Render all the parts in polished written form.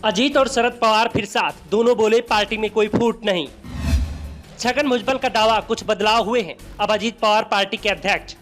अजीत और शरद पवार फिर साथ, दोनों बोले पार्टी में कोई फूट नहीं। छगन भुजबल का दावा, कुछ बदलाव हुए हैं, अब अजीत पवार पार्टी के अध्यक्ष।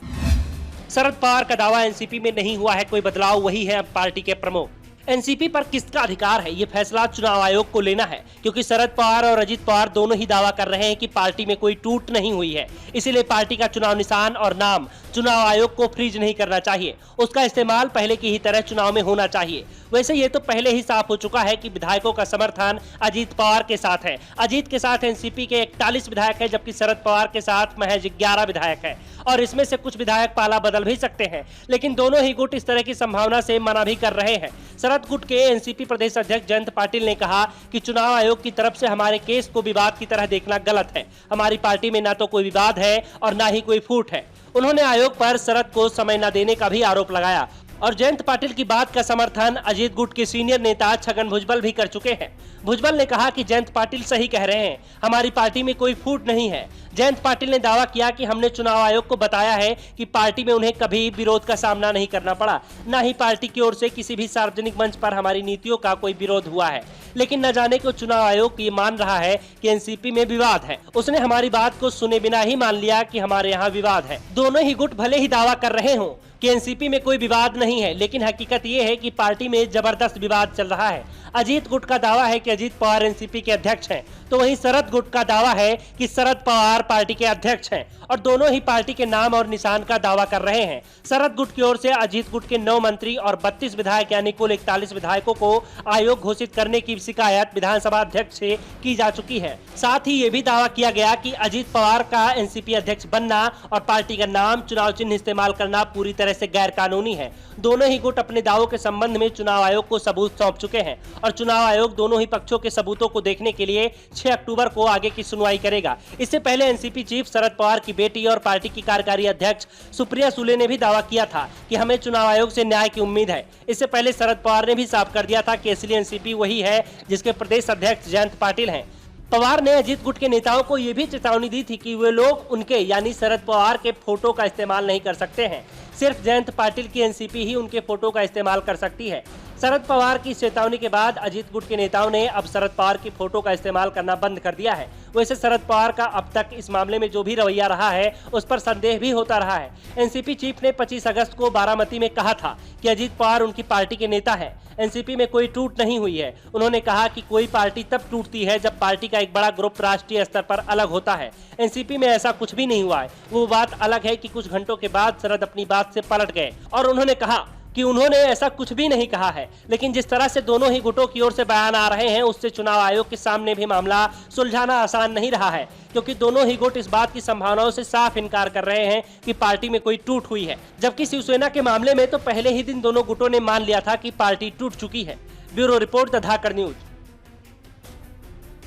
शरद पवार का दावा, एनसीपी में नहीं हुआ है कोई बदलाव, वही है अब पार्टी के प्रमुख। एनसीपी पर किसका अधिकार है, ये फैसला चुनाव आयोग को लेना है, क्योंकि शरद पवार और अजीत पवार दोनों ही दावा कर रहे हैं कि पार्टी में कोई टूट नहीं हुई है। इसीलिए पार्टी का चुनाव निशान और नाम चुनाव आयोग को फ्रीज नहीं करना चाहिए, उसका इस्तेमाल पहले की ही तरह चुनाव में होना चाहिए। वैसे ये तो पहले ही साफ हो चुका है कि विधायकों का समर्थन अजीत पवार के साथ है। अजीत के साथ एनसीपी के 41 विधायक हैं, जबकि शरद पवार के साथ महज 11 विधायक हैं, और इसमें से कुछ विधायक पाला बदल भी सकते हैं। लेकिन दोनों ही गुट इस तरह की संभावना से मना भी कर रहे हैं। शरद गुट के एनसीपी प्रदेश अध्यक्ष जयंत पाटिल ने कहा कि चुनाव आयोग की तरफ से हमारे केस को विवाद की तरह देखना गलत है। हमारी पार्टी में ना तो कोई विवाद है और ना ही कोई फूट है। उन्होंने आयोग पर शरद को समय न देने का भी आरोप लगाया, और जयंत पाटिल की बात का समर्थन अजीत गुट के सीनियर नेता छगन भुजबल भी कर चुके हैं। भुजबल ने कहा कि जयंत पाटिल सही कह रहे हैं, हमारी पार्टी में कोई फूट नहीं है। जयंत पाटिल ने दावा किया कि हमने चुनाव आयोग को बताया है कि पार्टी में उन्हें कभी विरोध का सामना नहीं करना पड़ा, न ही पार्टी की ओर से किसी भी सार्वजनिक मंच पर हमारी नीतियों का कोई विरोध हुआ है। लेकिन न जाने क्यों चुनाव आयोग ये मान रहा है कि एनसीपी में विवाद है। उसने हमारी बात को सुने बिना ही मान लिया कि हमारे यहाँ विवाद है। दोनों ही गुट भले ही दावा कर रहे हों कि एनसीपी में कोई विवाद नहीं है, लेकिन हकीकत ये है कि पार्टी में जबरदस्त विवाद चल रहा है। अजीत गुट का दावा है कि अजीत पवार एनसीपी के अध्यक्ष हैं, तो वहीं शरद गुट का दावा है कि शरद पवार पार्टी के अध्यक्ष हैं, और दोनों ही पार्टी के नाम और निशान का दावा कर रहे हैं। शरद गुट की ओर से अजीत गुट के 9 मंत्री और 32 विधायक यानी कुल 41 विधायकों को आयोग घोषित करने की शिकायत विधानसभा अध्यक्ष से की जा चुकी है। साथ ही ये भी दावा किया गया कि अजीत पवार का एनसीपी अध्यक्ष बनना और पार्टी का नाम, चुनाव चिन्ह इस्तेमाल करना पूरी तरह से गैर कानूनी है। दोनों ही गुट अपने दावों के संबंध में चुनाव आयोग को सबूत सौंप चुके हैं, और चुनाव आयोग दोनों ही पक्षों के सबूतों को देखने के लिए 6 अक्टूबर को आगे की सुनवाई करेगा। इससे पहले एनसीपी चीफ शरद पवार की बेटी और पार्टी की कार्यकारी अध्यक्ष सुप्रिया सुले ने भी दावा किया था कि हमें चुनाव आयोग से न्याय की उम्मीद है। इससे पहले शरद पवार ने भी साफ कर दिया था कि असली एनसीपी वही है जिसके प्रदेश अध्यक्ष जयंत पाटिल हैं। पवार ने अजीत गुट के नेताओं को यह भी चेतावनी दी थी कि वे लोग उनके यानी शरद पवार के फोटो का इस्तेमाल नहीं कर सकते हैं, सिर्फ जयंत पाटिल की एनसीपी ही उनके फोटो का इस्तेमाल कर सकती है। शरद पवार की चेतावनी के बाद अजीत गुट के नेताओं ने अब शरद पवार की फोटो का इस्तेमाल करना बंद कर दिया है। वैसे शरद पवार का अब तक इस मामले में जो भी रवैया रहा है, उस पर संदेह भी होता रहा है। एनसीपी चीफ ने 25 अगस्त को बारामती में कहा था कि अजीत पवार उनकी पार्टी के नेता है, एनसीपी में कोई टूट नहीं हुई है। उन्होंने कहा कि कोई पार्टी तब टूटती है जब पार्टी का एक बड़ा ग्रुप राष्ट्रीय स्तर पर अलग होता है। एनसीपी में ऐसा कुछ भी नहीं हुआ है। वो बात अलग है कि कुछ घंटों के बाद शरद अपनी बात से पलट गए और उन्होंने कहा कि उन्होंने ऐसा कुछ भी नहीं कहा है। लेकिन जिस तरह से दोनों ही गुटों की ओर से बयान आ रहे हैं, उससे चुनाव आयोग के सामने भी मामला सुलझाना आसान नहीं रहा है, क्योंकि दोनों ही गुट इस बात की संभावनाओं से साफ इनकार कर रहे हैं कि पार्टी में कोई टूट हुई है। जबकि शिवसेना के मामले में तो पहले ही दिन दोनों गुटों ने मान लिया था कि पार्टी टूट चुकी है। Bureau report, the Dhakad news.